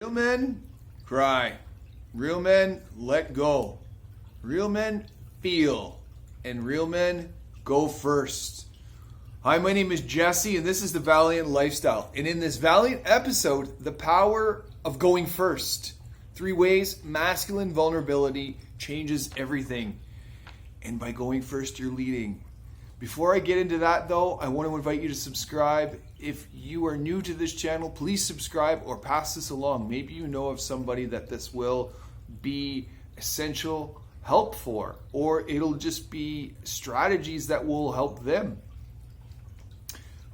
Real men cry. Real men let go. Real men feel. And real men go first. Hi, my name is Jesse, and this is the Valiant Lifestyle. And in this Valiant episode, the power of going first. 3 ways masculine vulnerability changes everything. And by going first, you're leading. Before I get into that, though, I want to invite you to subscribe. If you are new to this channel, please subscribe or pass this along. Maybe you know of somebody that this will be essential help for, or it'll just be strategies that will help them.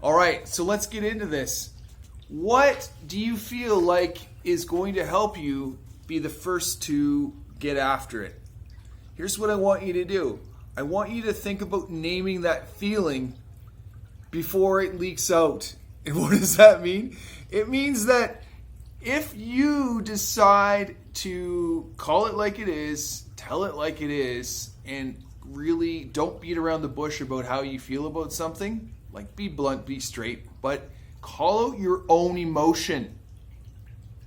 All right, so let's get into this. What do you feel like is going to help you be the first to get after it? Here's what I want you to do. I want you to think about naming that feeling before it leaks out. And what does that mean? It means that if you decide to call it like it is, tell it like it is, and really don't beat around the bush about how you feel about something, like be blunt, be straight, but call out your own emotion.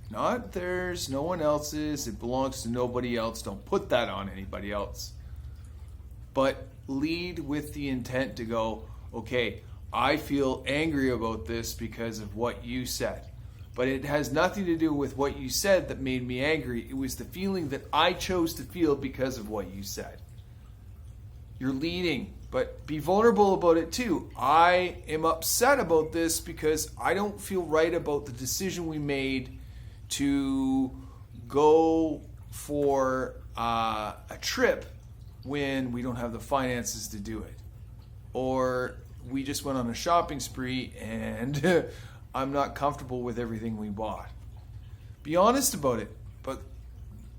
Not theirs, no one else's, it belongs to nobody else. Don't put that on anybody else. But lead with the intent to go, okay, I feel angry about this because of what you said. But it has nothing to do with what you said that made me angry. It was the feeling that I chose to feel because of what you said. You're leading, but be vulnerable about it too. I am upset about this because I don't feel right about the decision we made to go for a trip when we don't have the finances to do it. Or we just went on a shopping spree and I'm not comfortable with everything we bought. Be honest about it, but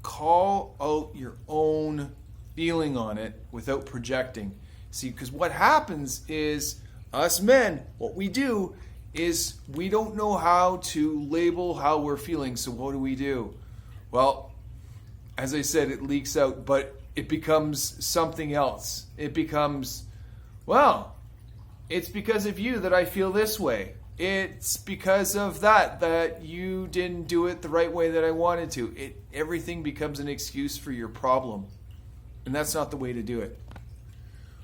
call out your own feeling on it without projecting. See, because what happens is us men, what we do is we don't know how to label how we're feeling. So what do? Well, as I said, it leaks out, but it becomes something else. It becomes, well, it's because of you that I feel this way. It's because of that you didn't do it the right way that I wanted to. Everything becomes an excuse for your problem. And that's not the way to do it.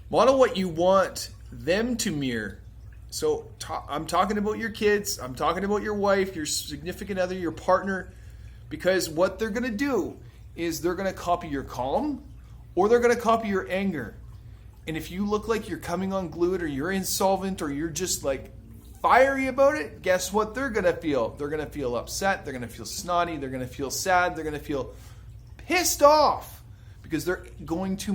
Model what you want them to mirror. So I'm talking about your kids. I'm talking about your wife, your significant other, your partner. Because what they're going to do is they're going to copy your calm or they're going to copy your anger. And if you look like you're coming unglued or you're insolvent or you're just like fiery about it, guess what they're going to feel? They're going to feel upset. They're going to feel snotty. They're going to feel sad. They're going to feel pissed off because they're going to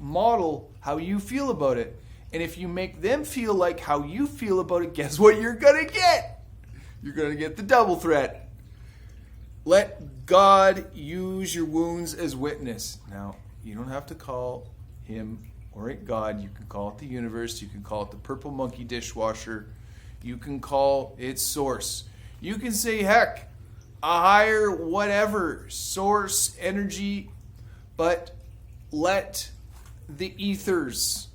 model how you feel about it. And if you make them feel like how you feel about it, guess what you're going to get? You're going to get the double threat. Let God use your wounds as witness. Now, you don't have to call him or it God. You can call it the universe. You can call it the purple monkey dishwasher. You can call it source. You can say, heck, a higher whatever, source, energy, but let the ethers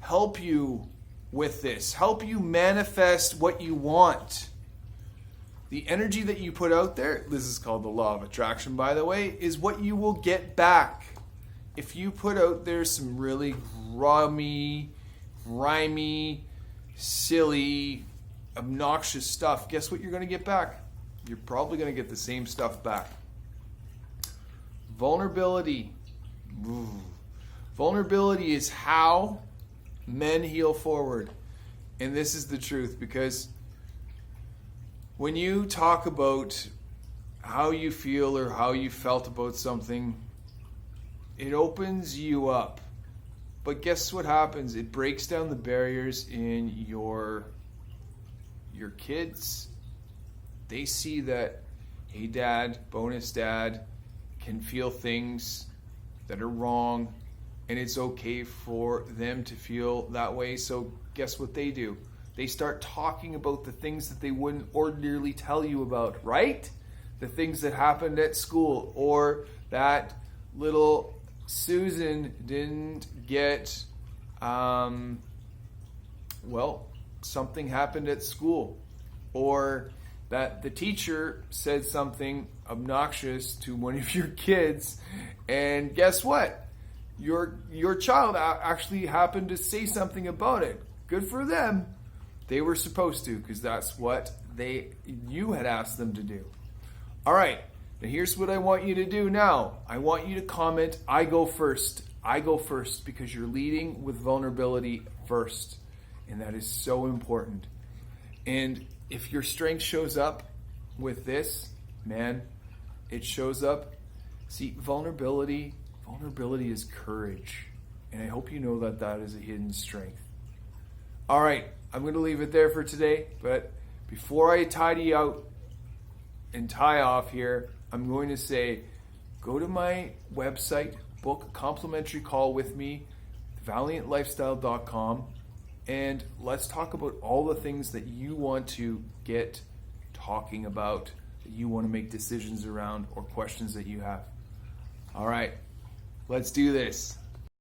help you with this. Help you manifest what you want. The energy that you put out there, this is called the law of attraction, by the way, is what you will get back. If you put out there some really grimy, silly, obnoxious stuff, guess what you're going to get back? You're probably going to get the same stuff back. Vulnerability. Vulnerability is how men heal forward. And this is the truth, because when you talk about how you feel or how you felt about something, it opens you up. But guess what happens? It breaks down the barriers in your kids. They see that, hey, dad, bonus dad, can feel things that are wrong, and it's okay for them to feel that way. So guess what they do? They start talking about the things that they wouldn't ordinarily tell you about, right? The things that happened at school, or that little Susan didn't get, something happened at school, or that the teacher said something obnoxious to one of your kids, and guess what? Your child actually happened to say something about it. Good for them. They were supposed to, because that's what you had asked them to do. All right, now here's what I want you to do now. I want you to comment, I go first. I go first, because you're leading with vulnerability first. And that is so important. And if your strength shows up with this, man, it shows up. See, vulnerability is courage. And I hope you know that that is a hidden strength. All right, I'm going to leave it there for today. But before I tidy out and tie off here, I'm going to say, go to my website, book a complimentary call with me, valiantlifestyle.com, and let's talk about all the things that you want to get talking about, that you want to make decisions around, or questions that you have. All right, let's do this.